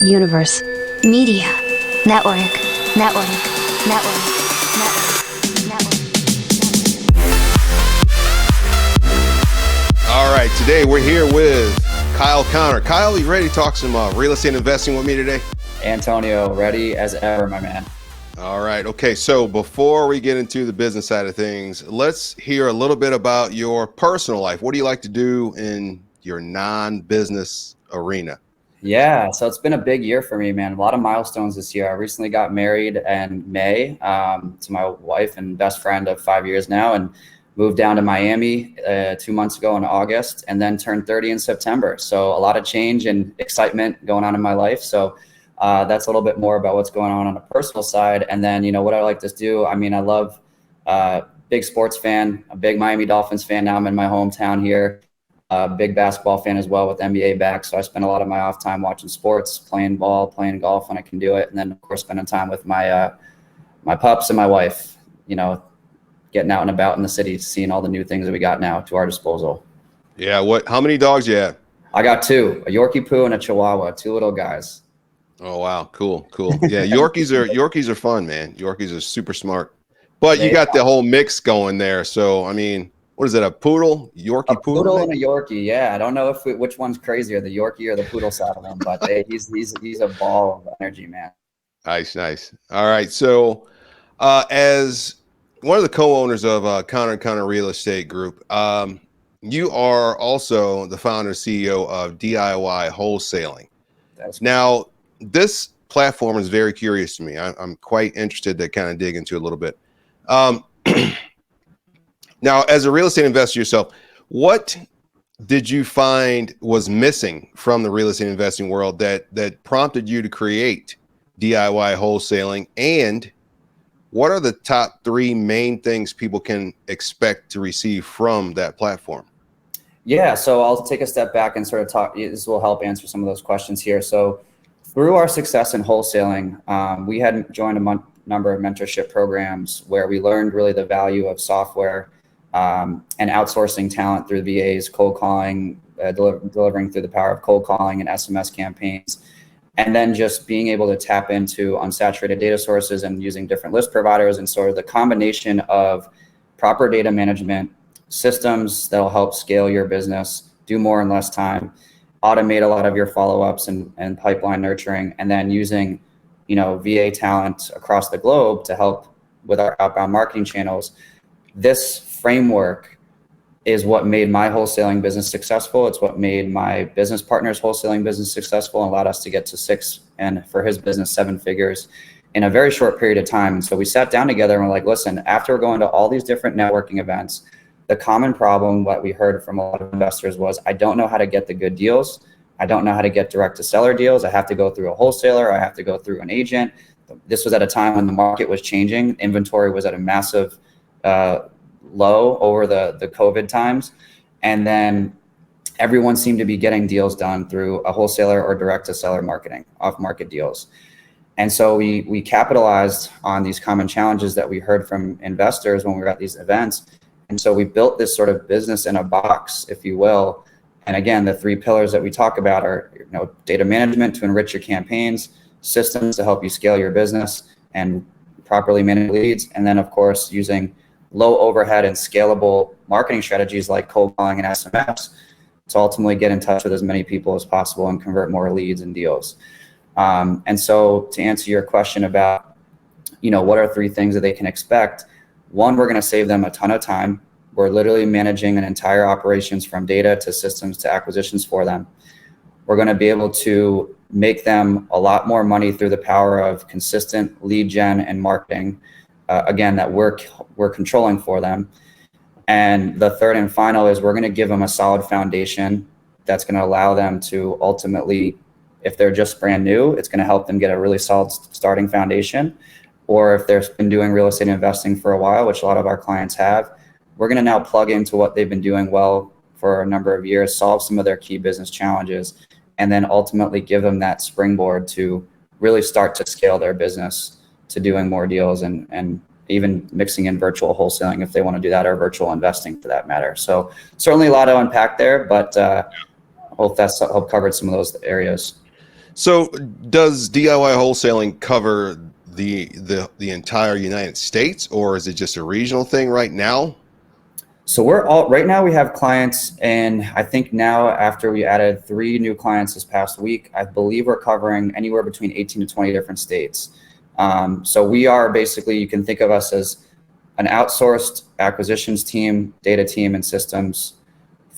universe, media, network, network, network, network, network. All right, today we're here with Kyle Connor. Kyle, you ready to talk some real estate investing with me today? Antonio, ready as ever, my man. All right. Okay. So before we get into the business side of things, let's hear a little bit about your personal life. What do you like to do in your non-business arena? Yeah, so it's been a big year for me, man. A lot of milestones this year. I recently got married in May to my wife and best friend of 5 years now, and moved down to Miami 2 months ago in August, and then turned 30 in September. So a lot of change and excitement going on in my life. So that's a little bit more about what's going on a personal side. And then, you know, what I like to do, I mean, I love big sports fan, a big Miami Dolphins fan. Now I'm in my hometown here. Big basketball fan as well with NBA back. So I spend a lot of my off time watching sports, playing ball, playing golf when I can do it. And then of course, spending time with my pups and my wife, you know, getting out and about in the city, seeing all the new things that we got now to our disposal. Yeah. How many dogs you have? I got two, a Yorkie Poo and a Chihuahua, two little guys. Oh, wow. Cool. Yeah. Yorkies are fun, man. Yorkies are super smart, but you got the whole mix going there. So, I mean, what is it? A poodle, Yorkie a poodle and a Yorkie. Yeah. I don't know which one's crazier, the Yorkie or the poodle side of him, but he's a ball of energy, man. Nice. All right. So, as one of the co-owners of Connor & Connor Real Estate Group, you are also the founder and CEO of DIY Wholesaling. Now, this platform is very curious to me. I'm quite interested to kind of dig into it a little bit. Now, as a real estate investor yourself, what did you find was missing from the real estate investing world that prompted you to create DIY Wholesaling? And what are the top three main things people can expect to receive from that platform? Yeah, so I'll take a step back and sort of talk. This will help answer some of those questions here. So through our success in wholesaling, we had joined a number of mentorship programs where we learned really the value of software and outsourcing talent through VAs, cold calling, delivering through the power of cold calling and SMS campaigns, and then just being able to tap into unsaturated data sources and using different list providers, and sort of the combination of proper data management, systems that'll help scale your business, do more in less time, automate a lot of your follow-ups and pipeline nurturing, and then using, you know, VA talent across the globe to help with our outbound marketing channels. This framework is what made my wholesaling business successful. It's what made my business partner's wholesaling business successful and allowed us to get to 6, and for his business, 7 figures in a very short period of time. And so we sat down together and we're like, listen, after going to all these different networking events, the common problem that we heard from a lot of investors was, I don't know how to get the good deals. I don't know how to get direct to seller deals. I have to go through a wholesaler. I have to go through an agent. This was at a time when the market was changing. Inventory was at a massive low over the COVID times. And then everyone seemed to be getting deals done through a wholesaler or direct to seller marketing, off market deals. And so we capitalized on these common challenges that we heard from investors when we were at these events. And so we built this sort of business in a box, if you will. And again, the 3 pillars that we talk about are, you know, data management to enrich your campaigns, systems to help you scale your business and properly manage leads, and then of course using low overhead and scalable marketing strategies like cold calling and SMS to ultimately get in touch with as many people as possible and convert more leads and deals. And so to answer your question about, you know, what are 3 things that they can expect? 1, we're going to save them a ton of time. We're literally managing an entire operations from data to systems to acquisitions for them. We're going to be able to make them a lot more money through the power of consistent lead gen and marketing, again, that we're controlling for them. And the third and final is we're going to give them a solid foundation that's going to allow them to ultimately, if they're just brand new, it's going to help them get a really solid starting foundation. Or if they've been doing real estate investing for a while, which a lot of our clients have, we're going to now plug into what they've been doing well for a number of years, solve some of their key business challenges, and then ultimately give them that springboard to really start to scale their business to doing more deals and even mixing in virtual wholesaling if they want to do that, or virtual investing for that matter. So certainly a lot to unpack there, but I hope that's helped covered some of those areas. So does DIY wholesaling cover the entire United States, or is it just a regional thing right now? So we're all right now we have clients, and I think now after we added 3 new clients this past week, I believe we're covering anywhere between 18 to 20 different states. So we are basically, you can think of us as an outsourced acquisitions team, data team, and systems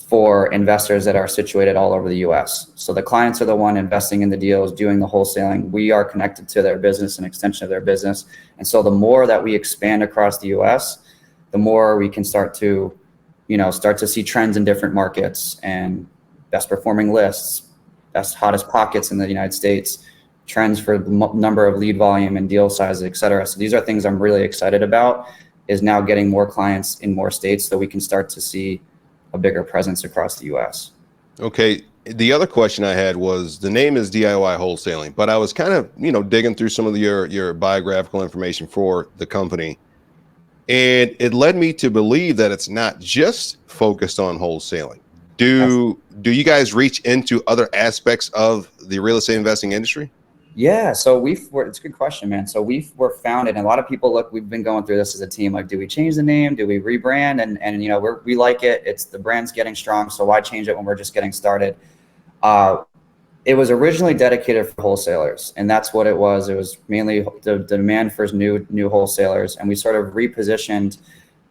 for investors that are situated all over the US. So the clients are the one investing in the deals, doing the wholesaling. We are connected to their business, an extension of their business. And so the more that we expand across the US, the more we can start to see trends in different markets and best performing lists, best hottest pockets in the United States, trends for the number of lead volume and deal sizes, et cetera. So these are things I'm really excited about, is now getting more clients in more states so we can start to see a bigger presence across the US. Okay. The other question I had was, the name is DIY wholesaling, but I was kind of, digging through some of your biographical information for the company. And it led me to believe that it's not just focused on wholesaling. Do you guys reach into other aspects of the real estate investing industry? Yeah, so it's a good question, man. So we were founded, and a lot of people we've been going through this as a team. Like, do we change the name? Do we rebrand? And we like it. It's the brand's getting strong, so why change it when we're just getting started? It was originally dedicated for wholesalers, and that's what it was. It was mainly the demand for new wholesalers, and we sort of repositioned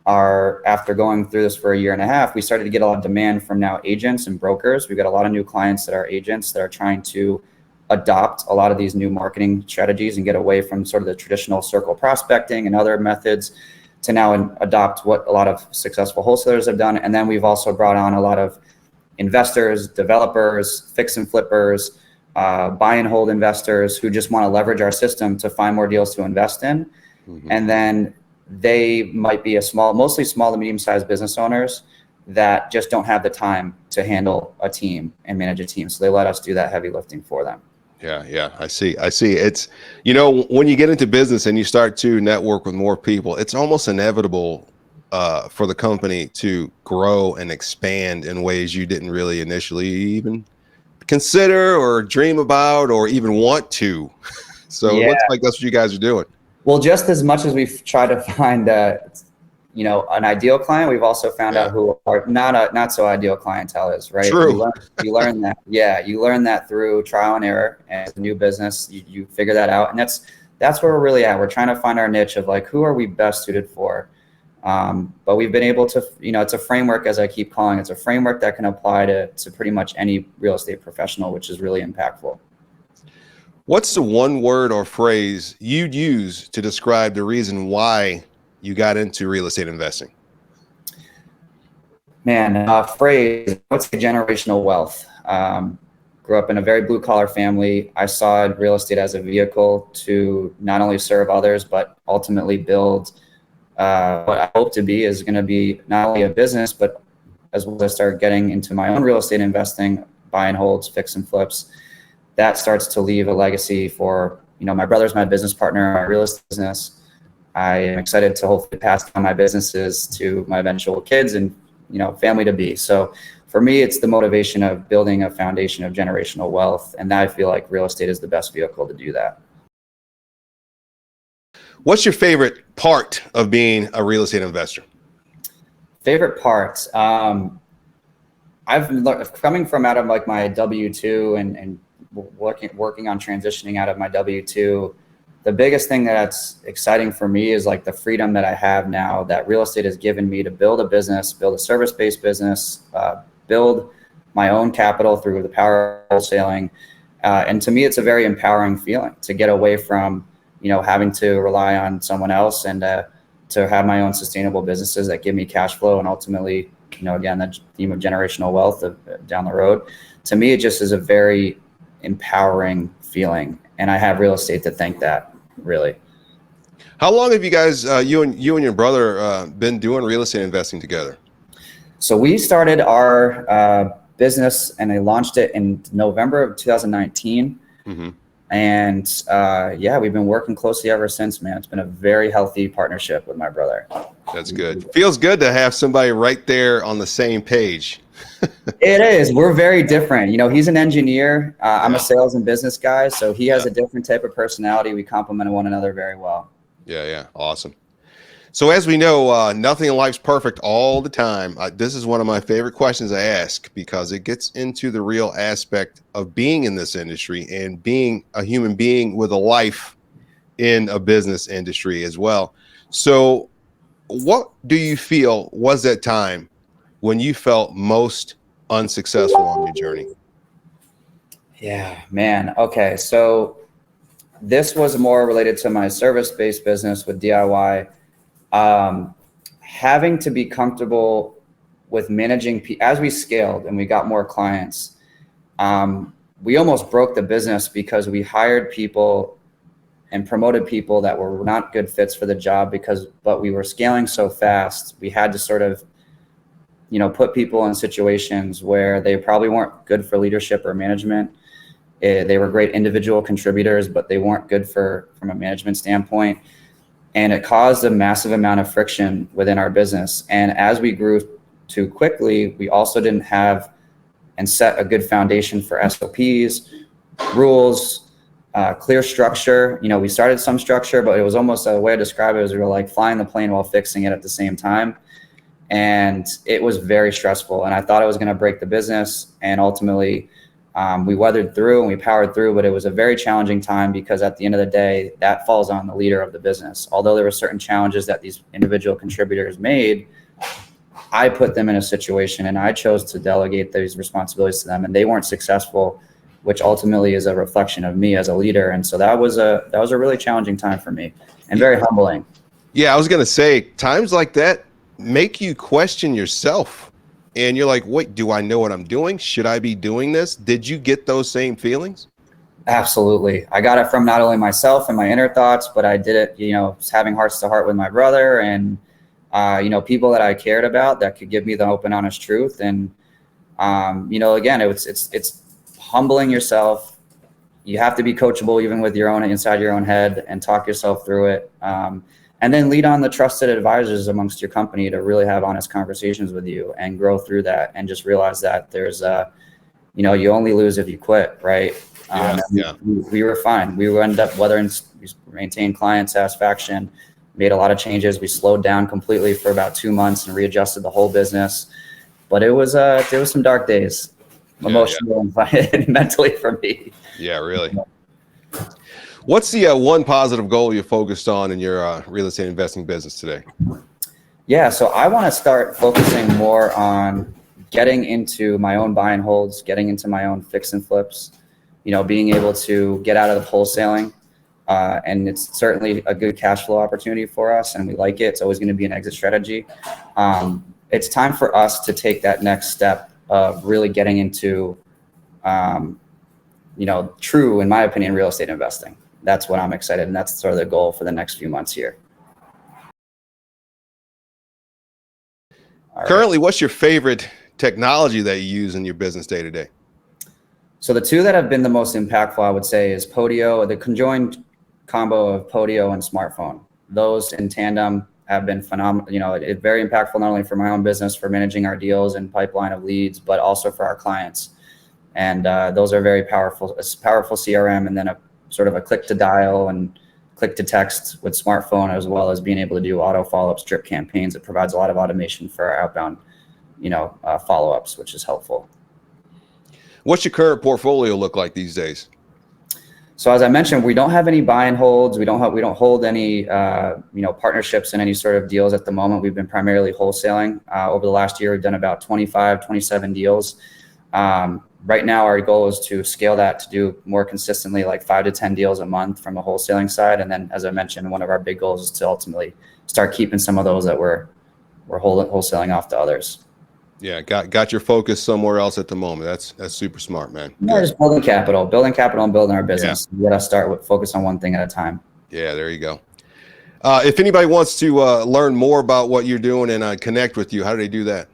after going through this for a year and a half, we started to get a lot of demand from now agents and brokers. We've got a lot of new clients that are agents that are trying to adopt a lot of these new marketing strategies and get away from sort of the traditional circle prospecting and other methods to now adopt what a lot of successful wholesalers have done. And then we've also brought on a lot of investors, developers, fix and flippers, buy and hold investors who just want to leverage our system to find more deals to invest in. Mm-hmm. And then they might be mostly small to medium-sized business owners that just don't have the time to handle a team and manage a team. So they let us do that heavy lifting for them. Yeah. I see. It's, when you get into business and you start to network with more people, it's almost inevitable for the company to grow and expand in ways you didn't really initially even consider or dream about or even want to. So It looks like that's what you guys are doing. Well, just as much as we've tried to find an ideal client, we've also found out who are not so ideal clientele is, right? True. You learn that. Yeah, you learn that through trial and error. And as a new business, you figure that out. And that's where we're really at. We're trying to find our niche of who are we best suited for. But we've been able to, it's a framework, as I keep calling it. It's a framework that can apply to pretty much any real estate professional, which is really impactful. What's the one word or phrase you'd use to describe the reason why you got into real estate investing? Man, phrase, I would say generational wealth. Grew up in a very blue collar family. I saw real estate as a vehicle to not only serve others, but ultimately build what I hope to be is going to be not only a business, but as well as start getting into my own real estate investing, buy and holds, fix and flips. That starts to leave a legacy for, my brother's my business partner, my real estate business. I am excited to hopefully pass on my businesses to my eventual kids and, family to be. So for me, it's the motivation of building a foundation of generational wealth. And I feel like real estate is the best vehicle to do that. What's your favorite part of being a real estate investor? Favorite part? I've coming from out of my W-2 and working on transitioning out of my W-2. The biggest thing that's exciting for me is the freedom that I have now that real estate has given me to build a business, build a service-based business, build my own capital through the power of wholesaling. And to me, it's a very empowering feeling to get away from, having to rely on someone else and to have my own sustainable businesses that give me cash flow and ultimately, again, the theme of generational wealth down the road. To me, it just is a very empowering feeling. And I have real estate to thank that, really. How long have you guys, you and your brother, been doing real estate investing together? So we started our business and I launched it in November of 2019. Mm-hmm. And we've been working closely ever since, man. It's been a very healthy partnership with my brother. That's good. Feels good to have somebody right there on the same page. It is. We're very different. You know, he's an engineer. I'm a Yeah. sales and business guy, so he has Yeah. a different type of personality. We complement one another very well. Yeah. Yeah. Awesome. So as we know, nothing in life's perfect all the time. This is one of my favorite questions I ask because it gets into the real aspect of being in this industry and being a human being with a life in a business industry as well. So what do you feel was that time when you felt most unsuccessful on your journey? Yeah, man. Okay, so this was more related to my service-based business with DIY. Having to be comfortable with managing as we scaled and we got more clients, we almost broke the business because we hired people and promoted people that were not good fits for the job but we were scaling so fast. We had to sort of, put people in situations where they probably weren't good for leadership or management. They were great individual contributors, but they weren't good from a management standpoint. And it caused a massive amount of friction within our business. And as we grew too quickly, we also didn't have and set a good foundation for SOPs, rules, clear structure. We started some structure, but it was almost a way to describe it was we were like flying the plane while fixing it at the same time. And it was very stressful. And I thought it was going to break the business. And ultimately, we weathered through and we powered through, but it was a very challenging time because at the end of the day, that falls on the leader of the business. Although there were certain challenges that these individual contributors made, I put them in a situation and I chose to delegate those responsibilities to them, and they weren't successful, which ultimately is a reflection of me as a leader. And so that was a really challenging time for me and very humbling. Yeah, I was going to say times like that make you question yourself. And you're like, wait, do I know what I'm doing? Should I be doing this? Did you get those same feelings? Absolutely. I got it from not only myself and my inner thoughts, but I did it, having hearts to heart with my brother and, people that I cared about that could give me the open, honest truth. And, again, it's humbling yourself. You have to be coachable even with inside your own head and talk yourself through it. And then lead on the trusted advisors amongst your company to really have honest conversations with you and grow through that and just realize that there's you only lose if you quit, right? We were fine. We ended up we maintained client satisfaction, made a lot of changes. We slowed down completely for about 2 months and readjusted the whole business. But there was some dark days, emotionally and mentally for me. Yeah, really. What's the one positive goal you're focused on in your real estate investing business today? Yeah, so I want to start focusing more on getting into my own buy and holds, getting into my own fix and flips, being able to get out of the wholesaling. And it's certainly a good cash flow opportunity for us, and we like it. It's always going to be an exit strategy. It's time for us to take that next step of really getting into, true, in my opinion, real estate investing. That's what I'm excited, and that's sort of the goal for the next few months here. Currently, what's your favorite technology that you use in your business day to day? So the two that have been the most impactful, I would say, is Podio, the conjoined combo of Podio and smartphone. Those in tandem have been phenomenal. It's very impactful not only for my own business, for managing our deals and pipeline of leads, but also for our clients. And those are very powerful. It's powerful CRM, and then a sort of a click to dial and click to text with smartphone, as well as being able to do auto follow-ups, drip campaigns. It provides a lot of automation for our outbound, follow-ups, which is helpful. What's your current portfolio look like these days? So as I mentioned, we don't have any buy and holds. We don't hold any, partnerships in any sort of deals at the moment. We've been primarily wholesaling. Over the last year, we've done about 25, 27 deals. Right now, our goal is to scale that to do more consistently, like 5 to 10 deals a month from a wholesaling side. And then, as I mentioned, one of our big goals is to ultimately start keeping some of those that we're wholesaling off to others. Yeah, got your focus somewhere else at the moment. That's super smart, man. Yeah, just building capital and building our business. Yeah. We got to start with focus on one thing at a time. Yeah, there you go. If anybody wants to learn more about what you're doing and connect with you, how do they do that?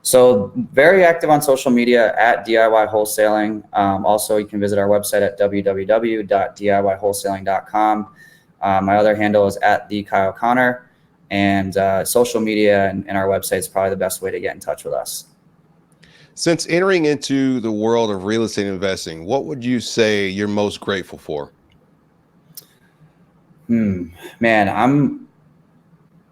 So very active on social media at DIY Wholesaling. Also, you can visit our website at www.diywholesaling.com. My other handle is at @TheKyleConnor, and social media and our website is probably the best way to get in touch with us. Since entering into the world of real estate investing, what would you say you're most grateful for? Man, I'm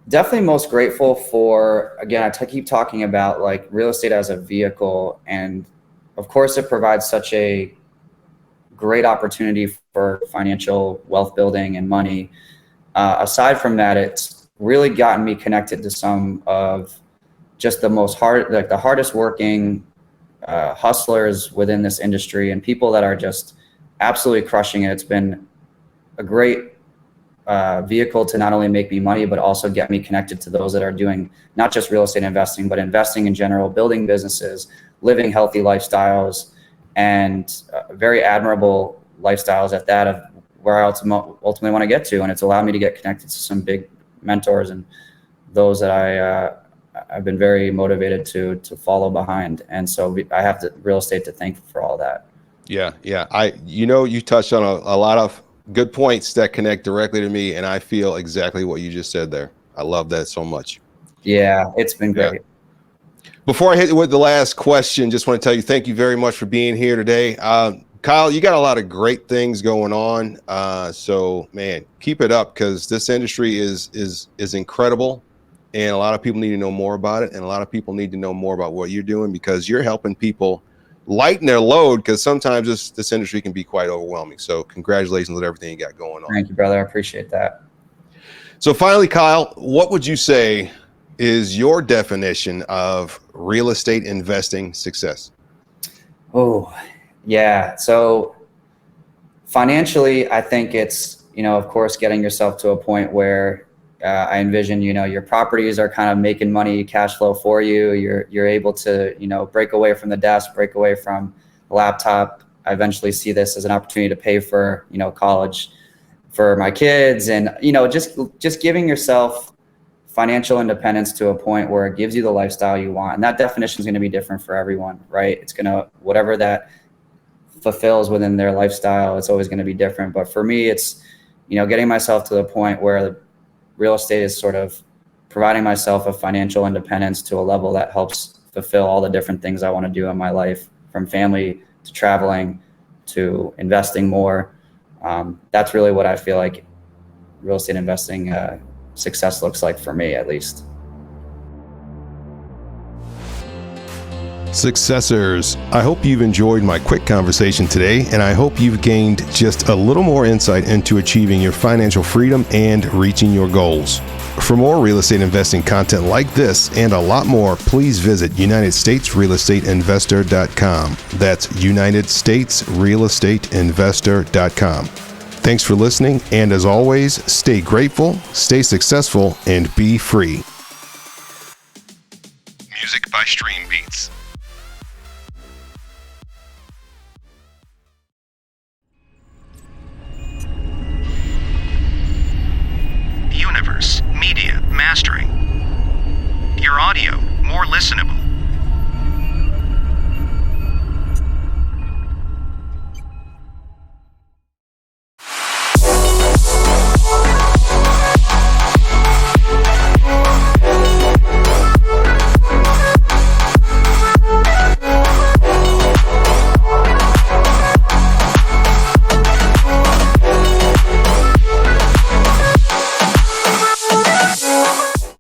definitely most grateful for, again, keep talking about like real estate as a vehicle. And of course, it provides such a great opportunity for financial wealth building and money. Aside from that, it's really gotten me connected to some of just the the hardest working hustlers within this industry and people that are just absolutely crushing it. It's been a great vehicle to not only make me money, but also get me connected to those that are doing not just real estate investing, but investing in general, building businesses, living healthy lifestyles, and very admirable lifestyles at that, of where I ultimately want to get to. And it's allowed me to get connected to some big mentors and those that I've been very motivated to follow behind. And so I have the real estate to thank for all that. Yeah. You touched on a lot of good points that connect directly to me, and I feel exactly what you just said there. I love that so much. Yeah, it's been great. Yeah. Before I hit with the last question, just want to tell you thank you very much for being here today. Kyle, you got a lot of great things going on. So man, keep it up, because this industry is incredible, and a lot of people need to know more about it, and a lot of people need to know more about what you're doing, because you're helping people lighten their load, because sometimes this industry can be quite overwhelming. So congratulations with everything you got going on. Thank you, brother. I appreciate that. So finally, Kyle, what would you say is your definition of real estate investing success? Oh, yeah. So financially, I think it's, of course, getting yourself to a point where I envision, your properties are kind of making money, cash flow for you. You're able to, break away from the desk, break away from the laptop. I eventually see this as an opportunity to pay for, college for my kids, and, just giving yourself financial independence to a point where it gives you the lifestyle you want. And that definition is going to be different for everyone, right? It's going to, whatever that fulfills within their lifestyle, it's always going to be different. But for me, it's, getting myself to the point where real estate is sort of providing myself a financial independence to a level that helps fulfill all the different things I want to do in my life, from family to traveling to investing more. That's really what I feel like real estate investing success looks like for me, at least. Successors, I hope you've enjoyed my quick conversation today, and I hope you've gained just a little more insight into achieving your financial freedom and reaching your goals. For more real estate investing content like this and a lot more, please visit UnitedStatesRealEstateInvestor.com. That's UnitedStatesRealEstateInvestor.com. Thanks for listening, and as always, stay grateful, stay successful, and be free. Music by Stream Beats.